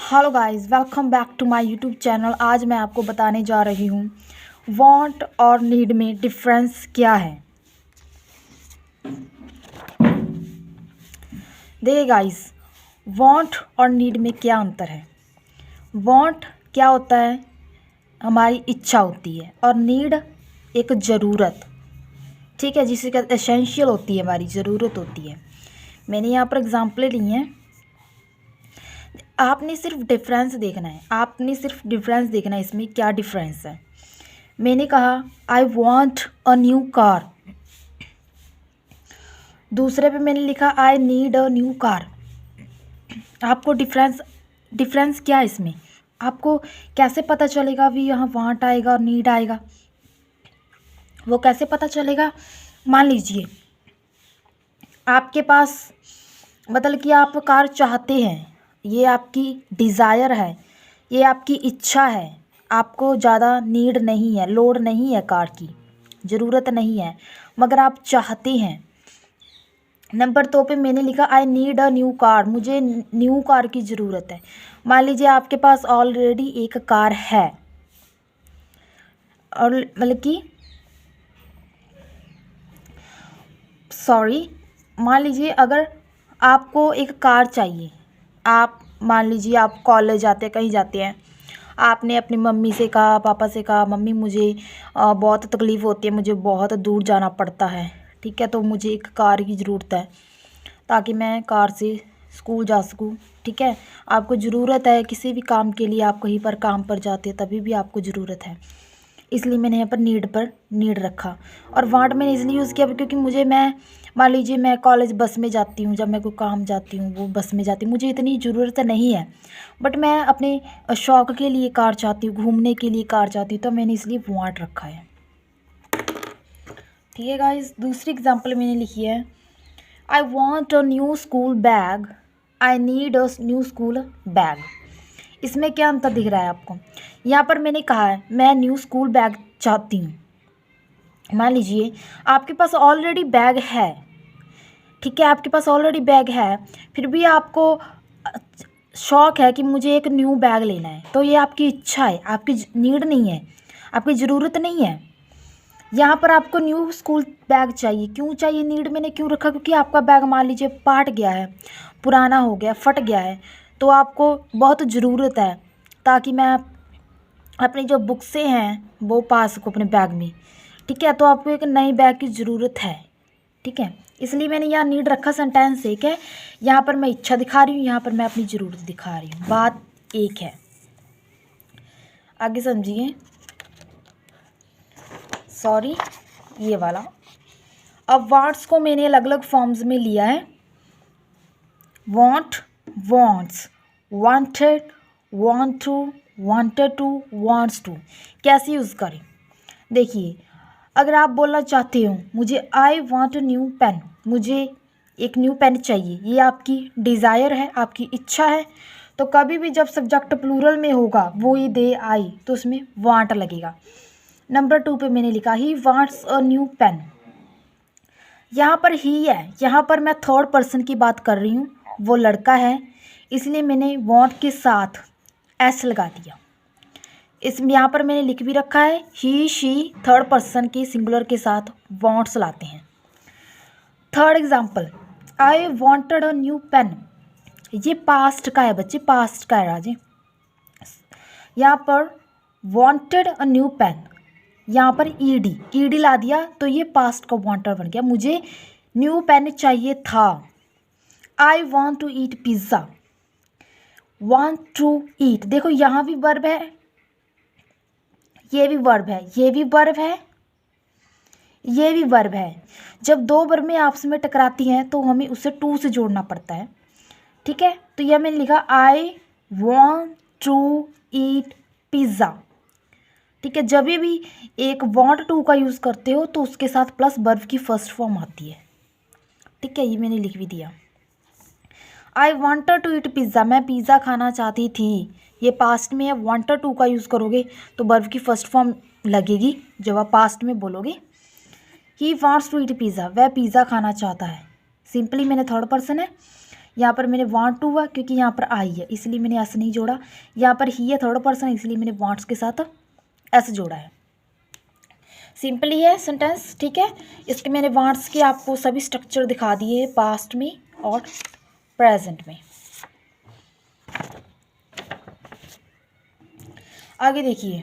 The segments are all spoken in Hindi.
Hello guys, welcome back to my YouTube channel. आज मैं आपको बताने जा रही हूँ वांट और नीड में डिफरेंस क्या है। देखिए गाइस, वांट और नीड में क्या अंतर है। वांट क्या होता है, हमारी इच्छा होती है, और नीड एक ज़रूरत, ठीक है, जिसे कहते एसेंशियल होती है, हमारी ज़रूरत होती है। मैंने यहाँ पर एग्जाम्पलें ली हैं। आपने सिर्फ डिफरेंस देखना है, इसमें क्या डिफरेंस है। मैंने कहा I want a new car, दूसरे पे मैंने लिखा I need a new car. आपको डिफरेंस क्या है इसमें, आपको कैसे पता चलेगा भी यहाँ वांट आएगा और नीड आएगा, वो कैसे पता चलेगा। मान लीजिए आपके पास, मतलब कि आप कार चाहते हैं, ये आपकी डिज़ायर है, ये आपकी इच्छा है, आपको ज़्यादा नीड नहीं है, लोड नहीं है, कार की ज़रूरत नहीं है, मगर आप चाहते हैं। नंबर 2 पे मैंने लिखा I need a new car, मुझे न्यू कार की ज़रूरत है। मान लीजिए आपके पास ऑलरेडी एक कार है, और मतलब कि मान लीजिए अगर आपको एक कार चाहिए, आप मान लीजिए आप कॉलेज जाते हैं, कहीं जाते हैं, आपने अपनी मम्मी से कहा, पापा से कहा, मम्मी मुझे बहुत तकलीफ़ होती है, मुझे बहुत दूर जाना पड़ता है, ठीक है, तो मुझे एक कार की ज़रूरत है ताकि मैं कार से स्कूल जा सकूं, ठीक है। आपको ज़रूरत है किसी भी काम के लिए, आप कहीं पर काम पर जाते हैं तभी भी आपको ज़रूरत है, इसलिए मैंने यहाँ पर नीड रखा। और वांट मैंने इसलिए यूज़ किया क्योंकि मान लीजिए मैं कॉलेज बस में जाती हूँ, जब मैं कोई काम जाती हूँ वो बस में जाती हूँ, मुझे इतनी ज़रूरत नहीं है, बट मैं अपने शौक़ के लिए कार चाहती हूँ, घूमने के लिए कार चाहती हूँ, तो मैंने इसलिए वांट रखा है। ठीक है गाइस, दूसरी एग्जांपल मैंने लिखी है I want a new school bag, I need a new school bag. इसमें क्या अंतर दिख रहा है आपको। यहाँ पर मैंने कहा है मैं न्यू स्कूल बैग चाहती हूँ। मान लीजिए आपके पास ऑलरेडी बैग है, ठीक है, आपके पास ऑलरेडी बैग है, फिर भी आपको शौक़ है कि मुझे एक न्यू बैग लेना है, तो ये आपकी इच्छा है, आपकी नीड नहीं है, आपकी ज़रूरत नहीं है। यहाँ पर आपको न्यू स्कूल बैग चाहिए, क्यों चाहिए, नीड मैंने क्यों रखा, क्योंकि आपका बैग मान लीजिए पाट गया है, पुराना हो गया, फट गया है, तो आपको बहुत ज़रूरत है ताकि मैं अपनी जो बुक्सें हैं वो पा सकूँ अपने बैग में, ठीक है, तो आपको एक नई बैग की ज़रूरत है, ठीक है, इसलिए मैंने यहाँ नीड रखा। सेंटेंस एक है, यहाँ पर मैं इच्छा दिखा रही हूँ, यहाँ पर मैं अपनी ज़रूरत दिखा रही हूँ, बात एक है। आगे समझिए, ये वाला। अब वांट्स को मैंने अलग अलग फॉर्म्स में लिया है। Want, wants, wanted, want to, wanted to, wants to. कैसे यूज़ करें, देखिए, अगर आप बोलना चाहते हो मुझे I want a new pen, मुझे एक न्यू पेन चाहिए, ये आपकी डिज़ायर है, आपकी इच्छा है, तो कभी भी जब सब्जेक्ट प्लूरल में होगा वो ही दे आई, तो उसमें वांट लगेगा। नंबर 2 पे मैंने लिखा he wants a new pen, यहाँ पर ही है, यहाँ पर मैं थर्ड पर्सन की बात कर रही हूँ, वो लड़का है, इसलिए मैंने वांट के साथ एस लगा दिया। इसमें यहाँ पर मैंने लिख भी रखा है ही शी, थर्ड पर्सन के सिंगुलर के साथ वांट्स लाते हैं। Third example, I wanted a new pen, ये पास्ट का है बच्चे, पास्ट का है राजे। यहाँ पर वांटेड अ न्यू पेन, यहाँ पर ईडी ला दिया, तो ये पास्ट का वांटेड बन गया, मुझे न्यू पेन चाहिए था। I want to eat pizza, want to eat, देखो यहाँ भी वर्ब है, ये भी वर्ब है, ये भी वर्ब है, ये भी वर्ब है। जब दो वर्ब में आपस में टकराती हैं तो हमें उसे टू से जोड़ना पड़ता है, ठीक है, तो यह मैंने लिखा I want to eat pizza, ठीक है। जब भी एक वांट टू का यूज़ करते हो तो उसके साथ प्लस वर्ब की फर्स्ट फॉर्म आती है, ठीक है, ये मैंने लिख भी दिया। I wanted to eat pizza, मैं पिज़्ज़ा खाना चाहती थी, ये पास्ट में है, वांटेड टू का यूज़ करोगे तो वर्ब की फर्स्ट फॉर्म लगेगी जब आप पास्ट में बोलोगे। He wants to eat pizza, वह पिज़्ज़ा खाना चाहता है, सिंपली मैंने थर्ड पर्सन है, यहाँ पर मैंने वांट टू हुआ क्योंकि यहाँ पर आई है इसलिए मैंने एस नहीं जोड़ा। यहाँ पर ही है थर्ड पर्सन इसलिए मैंने वांट्स के साथ एस जोड़ा है। सिंपल ही है सेंटेंस, ठीक है। इसके मैंने वांट्स के आपको सभी स्ट्रक्चर दिखा दिए पास्ट में और प्रेजेंट में। आगे देखिए,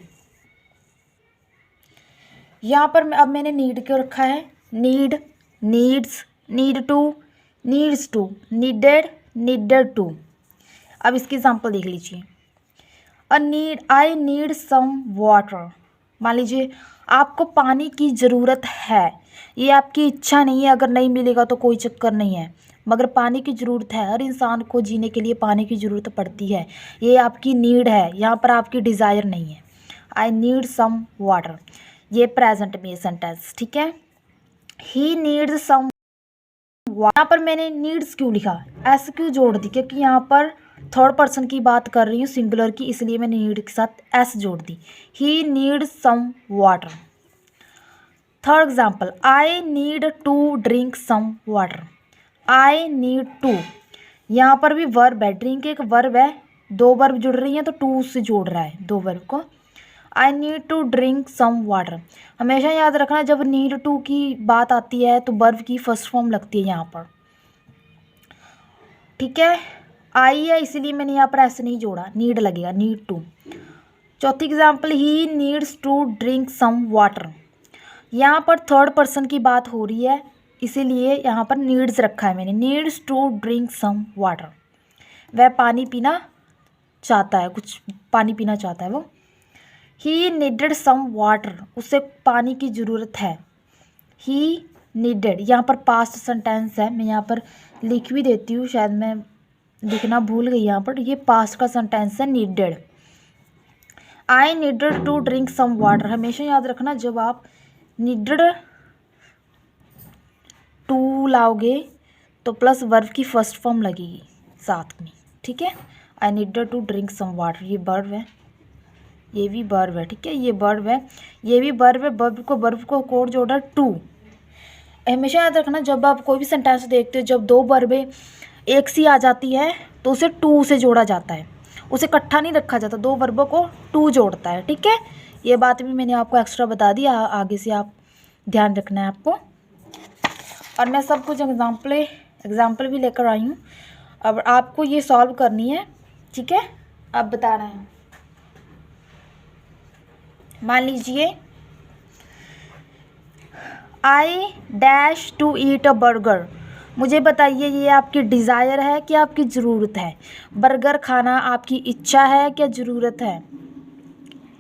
यहाँ पर अब मैंने नीड क्यों रखा है, need, needs, need to, needs to, needed, needed to. अब इसकी एग्जांपल देख लीजिए। I need some water. मान लीजिए आपको पानी की ज़रूरत है, ये आपकी इच्छा नहीं है, अगर नहीं मिलेगा तो कोई चक्कर नहीं है, मगर पानी की ज़रूरत है। हर इंसान को जीने के लिए पानी की ज़रूरत पड़ती है, ये आपकी नीड है, यहाँ पर आपकी डिज़ायर नहीं है। आई नीड सम वाटर, ये प्रेजेंट में सेंटेंस, ठीक है। ही नीड्स सम, यहाँ पर मैंने नीड्स क्यों लिखा, एस क्यों जोड़ दी, क्योंकि यहाँ पर थर्ड पर्सन की बात कर रही हूँ सिंगुलर की, इसलिए मैंने नीड के साथ एस जोड़ दी। He needs some water. Third example, I need to drink some water. I need to, यहाँ पर भी वर्ब है, ड्रिंक एक वर्ब है, दो वर्ब जुड़ रही हैं तो टू से जोड़ रहा है दो वर्ब को। I need to drink some water. हमेशा याद रखना जब नीड टू की बात आती है तो वर्ब की फर्स्ट फॉर्म लगती है यहाँ पर, ठीक है। आई है इसलिए मैंने यहाँ पर ऐसे नहीं जोड़ा, नीड लगेगा, नीड टू। चौथी example, he needs to drink some water. यहाँ पर थर्ड पर्सन की बात हो रही है इसीलिए यहाँ पर नीड्स रखा है मैंने, needs to drink some water. वह पानी पीना चाहता है, कुछ पानी पीना चाहता है वो। ही नीडेड सम वाटर, उसे पानी की ज़रूरत है। ही नीडेड, यहाँ पर पास्ट सेंटेंस है, मैं यहाँ पर लिख भी देती हूँ, शायद मैं लिखना भूल गई यहाँ पर, ये पास्ट का सेंटेंस है needed. I needed to drink some water. हमेशा याद रखना जब आप नीडेड टू लाओगे तो प्लस वर्ब की फर्स्ट फॉर्म लगेगी साथ में, ठीक है। I needed to drink some water, ये वर्ब है, ये भी वर्ब है, ठीक है, ये वर्ब है, ये भी वर्ब है। वर्ब को कोड जोड़ा टू। हमेशा याद रखना जब आप कोई भी सेंटेंस देखते हो, जब दो वर्बें एक सी आ जाती है तो उसे टू से जोड़ा जाता है, उसे इकट्ठा नहीं रखा जाता, दो वर्बों को टू जोड़ता है, ठीक है। ये बात भी मैंने आपको एक्स्ट्रा बता दी, आगे से आप ध्यान रखना है आपको। और मैं सब कुछ एग्जाम्पल भी लेकर आई हूँ, अब आपको ये सॉल्व करनी है, ठीक है। अब बता रहे हैं, मान लीजिए I dash to eat a burger. मुझे बताइए ये आपकी डिज़ायर है कि आपकी ज़रूरत है? बर्गर खाना आपकी इच्छा है क्या ज़रूरत है?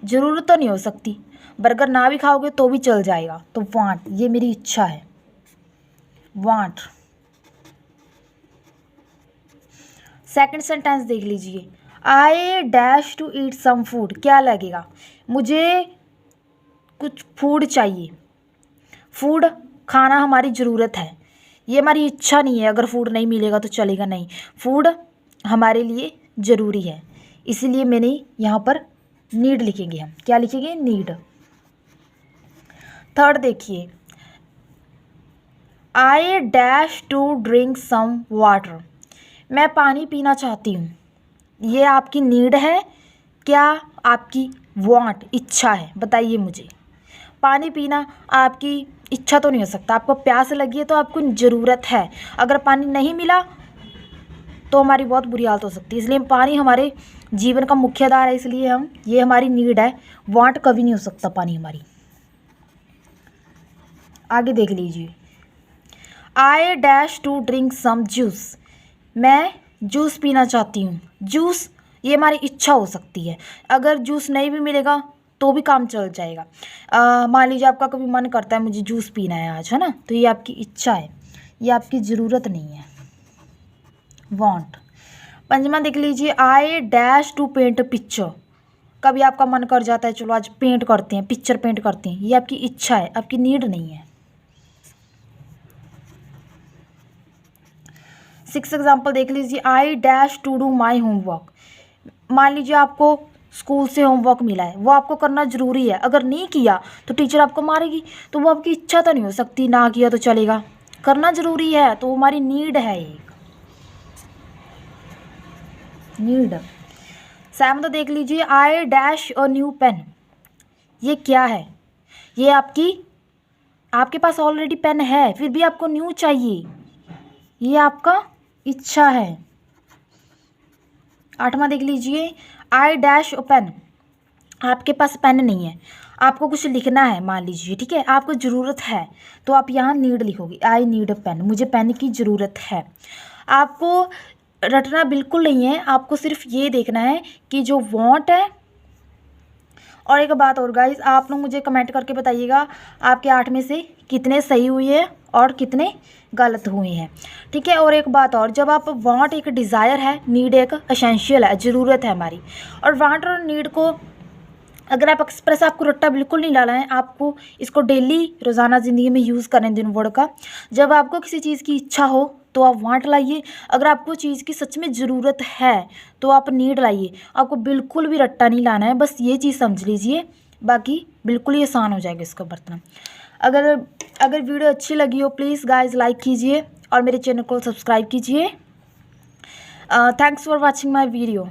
ज़रूरत तो नहीं हो सकती, बर्गर ना भी खाओगे तो भी चल जाएगा, तो वांट, ये मेरी इच्छा है, वांट। सेकंड सेंटेंस देख लीजिए, I dash to eat some food. क्या लगेगा, मुझे कुछ फूड चाहिए, फूड खाना हमारी ज़रूरत है, ये हमारी इच्छा नहीं है, अगर फूड नहीं मिलेगा तो चलेगा नहीं, फूड हमारे लिए ज़रूरी है, इसीलिए मैंने यहाँ पर नीड लिखेंगे हम, क्या लिखेंगे, नीड। थर्ड देखिए, I dash to drink some water. मैं पानी पीना चाहती हूँ, ये आपकी नीड है क्या आपकी वांट, इच्छा है? बताइए मुझे। पानी पीना आपकी इच्छा तो नहीं हो सकता, आपको प्यास लगी है तो आपको ज़रूरत है, अगर पानी नहीं मिला तो हमारी बहुत बुरी हालत हो सकती है, इसलिए पानी हमारे जीवन का मुख्य आधार है, इसलिए हम, ये हमारी नीड है, वांट कभी नहीं हो सकता पानी हमारी। आगे देख लीजिए, I dash to drink some juice. मैं जूस पीना चाहती हूँ, जूस ये हमारी इच्छा हो सकती है, अगर जूस नहीं भी मिलेगा तो भी काम चल जाएगा। मान लीजिए आपका कभी मन करता है मुझे जूस पीना है आज, है ना, तो ये आपकी इच्छा है, ये आपकी ज़रूरत नहीं है, वांट। पंचमा देख लीजिए, I dash to paint picture. कभी आपका मन कर जाता है चलो आज पेंट करते हैं, पिक्चर पेंट करते हैं, ये आपकी इच्छा है, आपकी नीड नहीं है। सिक्स एग्जाम्पल देख लीजिए, I dash to do my homework. मान लीजिए आपको स्कूल से होमवर्क मिला है, वो आपको करना ज़रूरी है, अगर नहीं किया तो टीचर आपको मारेगी, तो वो आपकी इच्छा तो नहीं हो सकती, ना किया तो चलेगा, करना ज़रूरी है, तो वो हमारी नीड है एक। नीड। सेवन तो देख लीजिए, I dash a new pen. ये क्या है? ये आपके पास ऑलरेडी पेन है, फिर भी आपको न्यू चाहिए, ये आपका इच्छा है। आठवां देख लीजिए, आई डैश अ पेन। आपके पास पेन नहीं है, आपको कुछ लिखना है मान लीजिए, ठीक है, आपको ज़रूरत है, तो आप यहाँ नीड लिखोगे, आई नीड अ पेन, मुझे पेन की ज़रूरत है। आपको रटना बिल्कुल नहीं है, आपको सिर्फ ये देखना है कि जो वांट है। और एक बात और गाइस, आप लोग मुझे कमेंट करके बताइएगा आपके 8 में से कितने सही हुए हैं और कितने गलत हुए हैं, ठीक है। और एक बात और, जब आप वांट एक डिज़ायर है, नीड एक एसेंशियल है, ज़रूरत है हमारी। और वांट और नीड को अगर आप एक्सप्रेस, आपको रट्टा बिल्कुल नहीं डालना है, आपको इसको डेली रोज़ाना ज़िंदगी में यूज़ करें दिन वर्ड का। जब आपको किसी चीज़ की इच्छा हो तो आप वांट लाइए, अगर आपको चीज़ की सच में ज़रूरत है तो आप नीड लाइए। आपको बिल्कुल भी रट्टा नहीं लाना है, बस ये चीज़ समझ लीजिए, बाकी बिल्कुल ही आसान हो जाएगा इसको बरतना। अगर वीडियो अच्छी लगी हो प्लीज़ गाइज लाइक कीजिए और मेरे चैनल को सब्सक्राइब कीजिए। Thanks for watching my video.